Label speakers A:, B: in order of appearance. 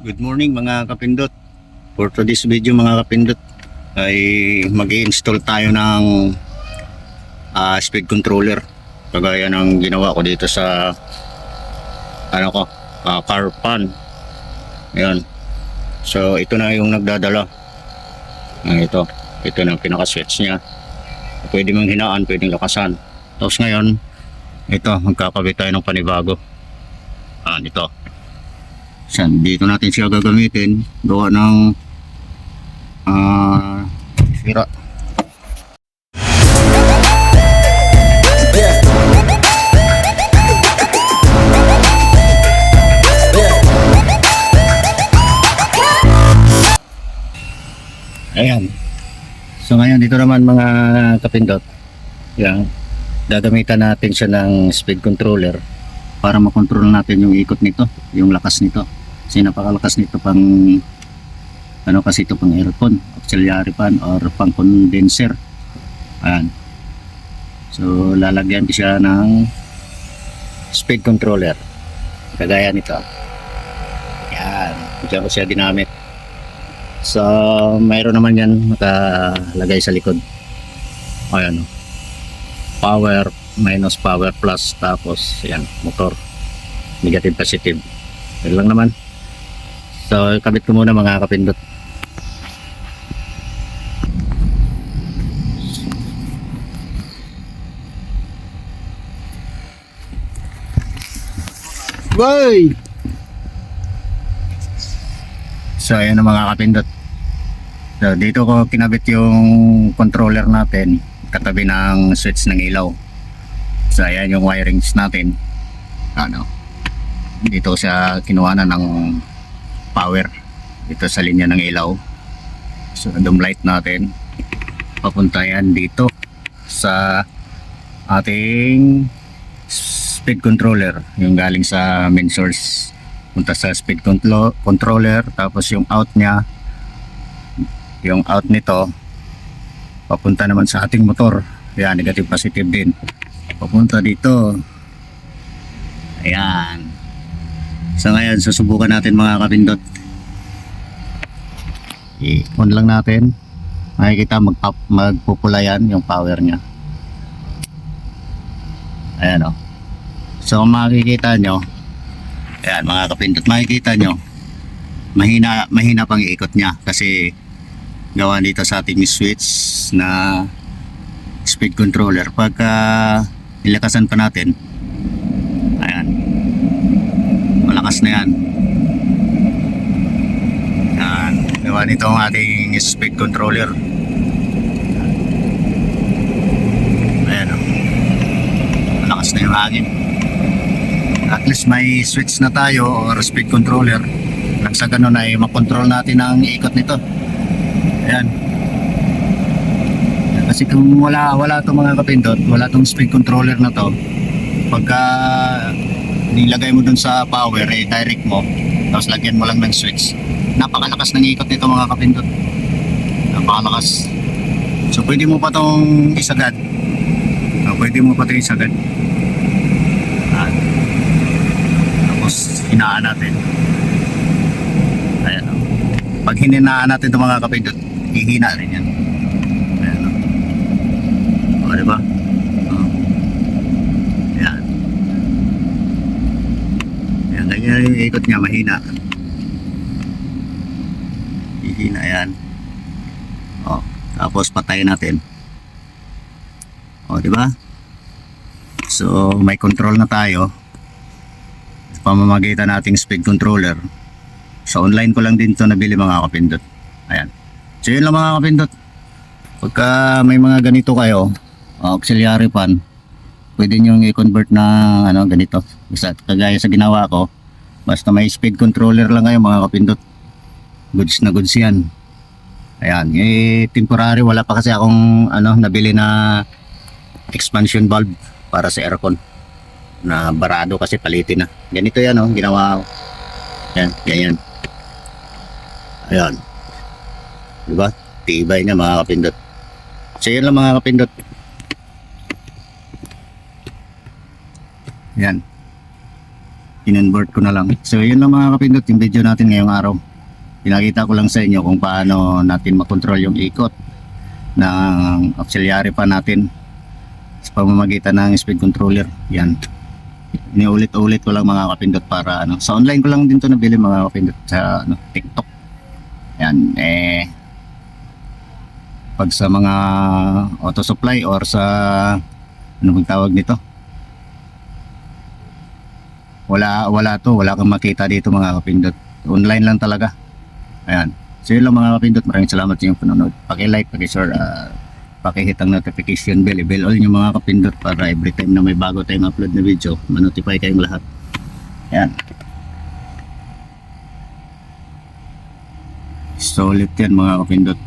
A: Good morning mga kapindot. For today's video mga kapindot ay mag-i-install tayo ng speed controller. Kagaya ng ginawa ko dito sa car pan. Ayan. So ito na yung nagdadala. Ito na yung pinaka-switch niya. Pwede mong hinaan, pwedeng lakasan. Tapos ngayon, ito magkakabit tayo ng panibago. Ito. Dito natin siya gagamitin gawa ng sira. Ayan. So ngayon dito naman mga kapindot, yan, gagamitan natin siya ng speed controller para makontrol natin yung ikot nito, yung lakas nito. Kasi napakalakas nito pang kasi ito pang aircon, auxiliary fan or pang condenser. Ayan. So lalagyan ko siya ng speed controller kagaya nito. Yan, diyan ko siya ginamit. So mayroon naman yan nakalagay sa likod. Ayan, power minus power plus, tapos yan motor, negative positive. Yan lang naman. So kabit ko muna mga kapindot. Boy! So ayan na mga kapindot. So dito ko kinabit yung controller natin katabi ng switch ng ilaw. So ayan yung wirings natin. Dito sa kinuha na ng power dito sa linya ng ilaw. So yung light natin papunta yan dito sa ating speed controller, yung galing sa main source punta sa speed controller, tapos yung out niya, yung out nito papunta naman sa ating motor. Yan, negative positive din papunta dito. Ayan. So ngayon susubukan natin mga kapindot. I-on lang natin. Makikita magpupula yan yung power nya. Ayan o. So kung makikita nyo, ayan mga kapindot, makikita nyo mahina pang iikot nya kasi gawa dito sa ating switch na speed controller. Pagka ilakasan pa natin, ayan, malakas na yan. Yan, gawa nito ang ating speed controller. Ayan o, malakas na yung hangin. At least may switch na tayo or speed controller nang sa ganun ay makontrol natin ang ikot nito. Ayan. Kasi kung wala itong mga kapindot, wala itong speed controller na to, pagka nilagay mo dun sa power, direct mo, tapos lagyan mo lang ng switch, napakalakas ng ikot nito mga kapindot. Napakalakas. So pwede mo pa itong isagad. Tapos hinaan natin. Ayan. Pag hininaan natin itong mga kapindot, hihina rin yan. Ayan. O, diba? Ayan. Ayan, ganyan yung ikot niya, mahina. Hihina yan. O, tapos patayin natin. O, diba? So may control na tayo sa pamamagitan nating speed controller. Sa online ko lang din to nabili mga kapindot. Ayan. So yun lang mga kapindot. Pagka may mga ganito kayo, auxiliary fan, pwede nyo i-convert na ganito. Kagaya sa ginawa ko, basta may speed controller lang kayo mga kapindot, goods na goods yan. Ayan. Temporary, wala pa kasi akong nabili na expansion valve para sa aircon na barado kasi palitin na. Ganito yan ginawa ko. Yan, ganyan. Ayan. Diba? Tibay niya mga kapindot. So yun lang mga kapindot. Yan. in-invert ko na lang. So yun lang mga kapindot yung video natin ngayong araw. Pinakita ko lang sa inyo kung paano natin makontrol yung ikot ng auxiliary pa natin sa pamamagitan ng speed controller. Yan. Iniulit-ulit ko lang mga kapindot para ano. Sa online ko lang din to nabili mga kapindot sa TikTok. Yan. Pag sa mga auto supply or sa ano bang tawag nito? Wala kang makita dito mga kapindot. Online lang talaga. Ayan. So yun lang mga kapindot. Maraming salamat sa inyong panonood. Paki-like, paki-share, paki-hit ang notification bell. I-bell all nyo mga kapindot para every time na may bago tayong upload na video, ma-notify kayong lahat. Ayan. Solid yan mga kapindot.